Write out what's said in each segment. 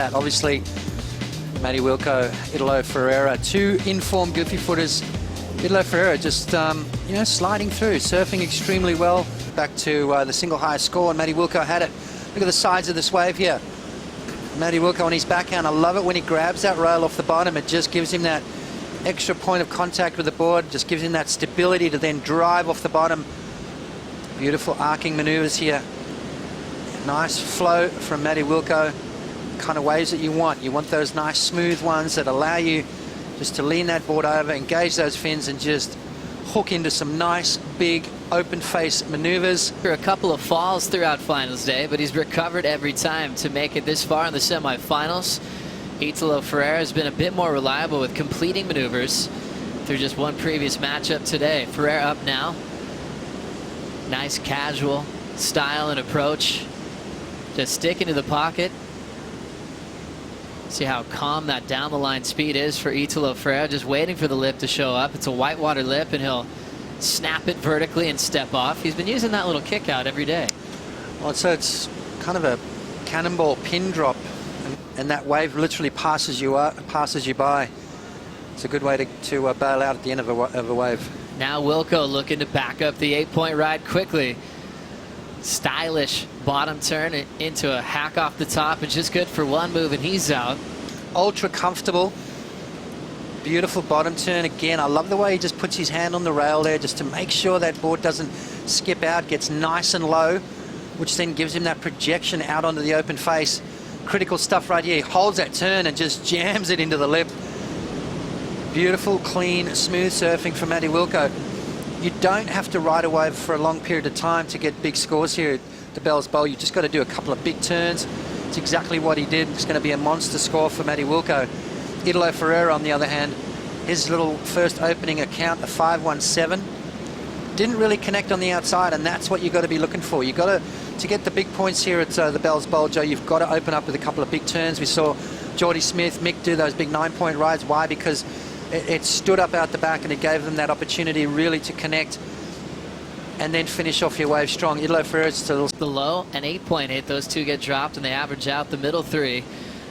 Obviously, Matty Wilco, Italo Ferreira, two informed goofy footers. Italo Ferreira just, sliding through, surfing extremely well. Back to the single highest score, and Matty Wilco had it. Look at the sides of this wave here. Matty Wilco on his backhand. I love it when he grabs that rail off the bottom. It just gives him that extra point of contact with the board, just gives him that stability to then drive off the bottom. Beautiful arcing maneuvers here. Nice flow from Matty Wilco. Kind of waves that you want. You want those nice smooth ones that allow you just to lean that board over, engage those fins, and just hook into some nice big open face maneuvers. For a couple of falls throughout finals day, but he's recovered every time to make it this far in the semifinals. Italo Ferreira has been a bit more reliable with completing maneuvers through just one previous matchup today. Ferreira up now. Nice casual style and approach. Just sticking to the pocket. See how calm that down the line speed is for Italo Ferreira, just waiting for the lip to show up. It's a whitewater lip, and he'll snap it vertically and step off. He's been using that little kick out every day. Well, so it's kind of a cannonball pin drop, and that wave literally passes you by. It's a good way to bail out at the end of a wave. Now Wilco looking to back up the 8-point ride quickly. Stylish bottom turn into a hack off the top, and just good for one move, and he's out. Ultra comfortable. Beautiful bottom turn again. I love the way he just puts his hand on the rail there just to make sure that board doesn't skip out, gets nice and low, which then gives him that projection out onto the open face. Critical stuff right here. He holds that turn and just jams it into the lip. Beautiful, clean, smooth surfing from Matty Wilco. You don't have to ride a wave for a long period of time to get big scores here at the Bells Bowl. You just got to do a couple of big turns. It's exactly what he did. It's going to be a monster score for Matty Wilco. Italo Ferreira, on the other hand, his little first opening account, a 5.17, didn't really connect on the outside, and that's what you got to be looking for. You got to get the big points here at the Bells Bowl, Joe. You've got to open up with a couple of big turns. We saw Geordie Smith, Mick do those big 9-point rides. Why? Because it stood up out the back, and it gave them that opportunity really to connect and then finish off your wave strong. Italo Ferreira still the low and 8-point hit. Those two get dropped, and they average out the middle three.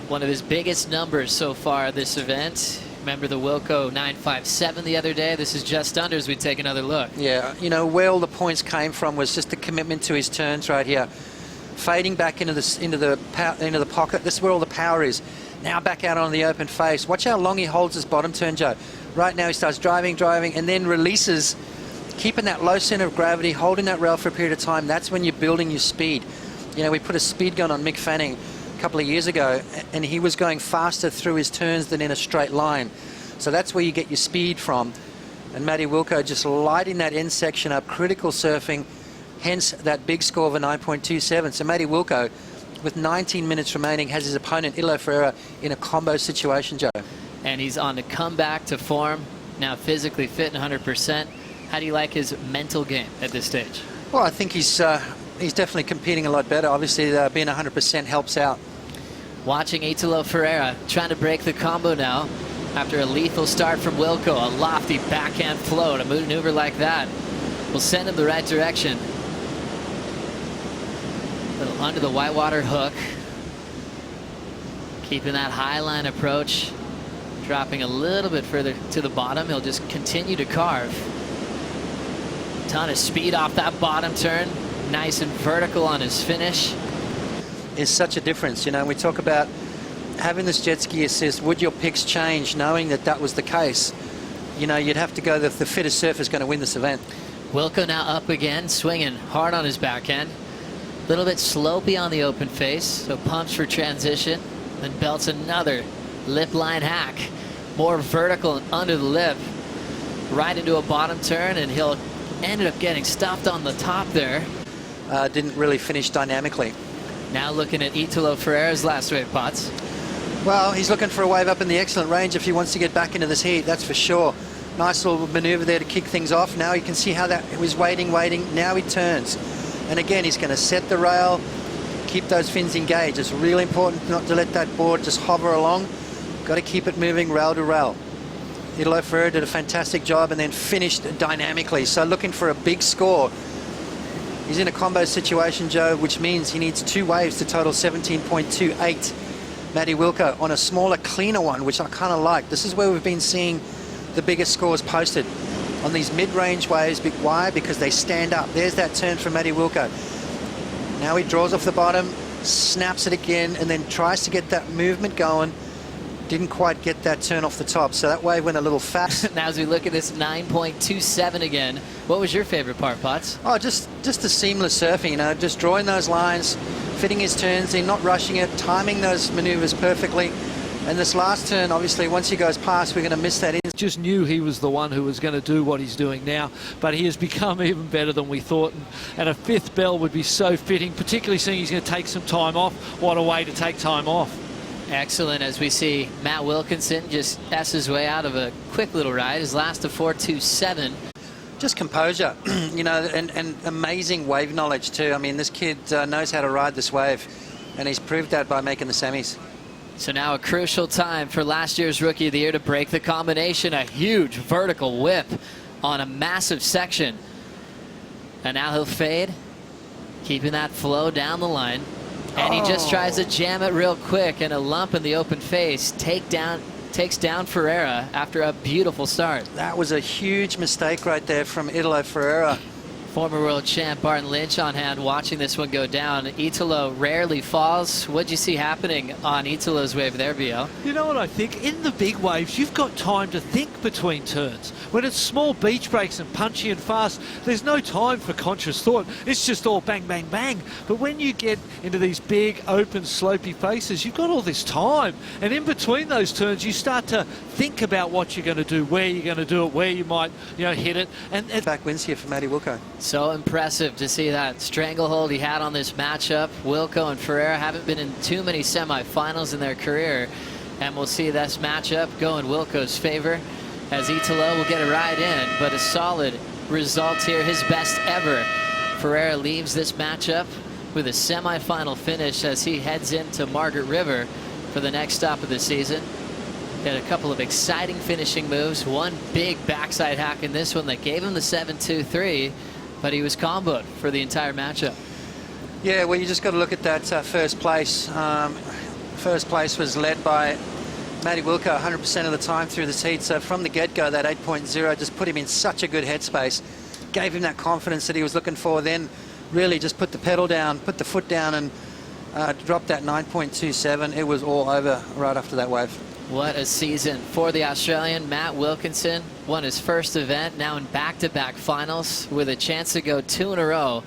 One of his biggest numbers so far this event. Remember the Wilco 9.57 the other day? This is just under as we take another look. Yeah, where all the points came from was just the commitment to his turns right here. Fading back into the pocket. This is where all the power is. Now back out on the open face. Watch how long he holds his bottom turn, Joe. Right now he starts driving, and then releases, keeping that low center of gravity, holding that rail for a period of time. That's when you're building your speed. We put a speed gun on Mick Fanning a couple of years ago, and he was going faster through his turns than in a straight line. So that's where you get your speed from. And Matty Wilco just lighting that end section up, critical surfing, hence that big score of a 9.27. So Matty Wilco, with 19 minutes remaining, has his opponent Italo Ferreira in a combo situation, Joe. And he's on the comeback to form, now physically fit and 100%. How do you like his mental game at this stage? Well, I think he's definitely competing a lot better. Obviously, being 100% helps out. Watching Italo Ferreira trying to break the combo now after a lethal start from Wilco. A lofty backhand float, a maneuver like that will send him the right direction. Little under the whitewater hook. Keeping that high line approach. Dropping a little bit further to the bottom. He'll just continue to carve. Ton of speed off that bottom turn. Nice and vertical on his finish. Is such a difference. We talk about having this jet ski assist. Would your picks change knowing that was the case? You'd have to go the fittest surfer is going to win this event. Wilco now up again, swinging hard on his backhand. A little bit slopey on the open face, so pumps for transition. Then belts another lip line hack. More vertical and under the lip. Right into a bottom turn, and he'll ended up getting stopped on the top there. Didn't really finish dynamically. Now looking at Italo Ferreira's last wave pots. Well, he's looking for a wave up in the excellent range if he wants to get back into this heat, that's for sure. Nice little maneuver there to kick things off. Now you can see how that was waiting. Now he turns. And again, he's going to set the rail, keep those fins engaged. It's really important not to let that board just hover along. Got to keep it moving rail to rail. Italo Ferreira did a fantastic job and then finished dynamically. So looking for a big score. He's in a combo situation, Joe, which means he needs two waves to total 17.28. Matty Wilco on a smaller, cleaner one, which I kind of like. This is where we've been seeing the biggest scores posted, on these mid-range waves. Why? Because they stand up. There's that turn from Matty Wilco. Now he draws off the bottom, snaps it again, and then tries to get that movement going. Didn't quite get that turn off the top, so that wave went a little fast. Now as we look at this 9.27 again, what was your favorite part, Potts? Oh, just the seamless surfing, you know, just drawing those lines, fitting his turns in, not rushing it, timing those maneuvers perfectly. And this last turn, obviously, once he goes past, we're going to miss that in. Just knew he was the one who was going to do what he's doing now, but he has become even better than we thought, and a fifth bell would be so fitting, particularly seeing he's going to take some time off. What a way to take time off. Excellent, as we see Matt Wilkinson just S his way out of a quick little ride. His last of 4.27. Just composure, you know, and amazing wave knowledge too. I mean, this kid knows how to ride this wave, and he's proved that by making the semis. So now a crucial time for last year's Rookie of the Year to break the combination. A huge vertical whip on a massive section. And now he'll fade, keeping that flow down the line. And he just tries to jam it real quick, and a lump in the open face takes down Ferreira after a beautiful start. That was a huge mistake right there from Italo Ferreira. Former world champ Barton Lynch on hand watching this one go down. Italo rarely falls. What'd you see happening on Italo's wave there, BL? You know what I think? In the big waves, you've got time to think between turns. When it's small beach breaks and punchy and fast, there's no time for conscious thought. It's just all bang, bang, bang. But when you get into these big, open, slopey faces, you've got all this time. And in between those turns, you start to think about what you're going to do, where you're going to do it, where you might, you know, hit it. And back wins here for Matty Wilco. So impressive to see that stranglehold he had on this matchup. Wilco and Ferreira haven't been in too many semifinals in their career, and we'll see this matchup go in Wilco's favor, as Italo will get a ride in, but a solid result here, his best ever. Ferreira leaves this matchup with a semifinal finish as he heads into Margaret River for the next stop of the season. He had a couple of exciting finishing moves, one big backside hack in this one that gave him the 7-2-3, but he was comboed for the entire matchup. Yeah, well, you just got to look at that first place. First place was led by Matty Wilco 100% of the time through this heat. So from the get-go, that 8.0 just put him in such a good headspace, gave him that confidence that he was looking for. Then really just put the pedal down, put the foot down, and dropped that 9.27. It was all over right after that wave. What a season for the Australian. Matt Wilkinson won his first event, now in back-to-back finals with a chance to go 2 in a row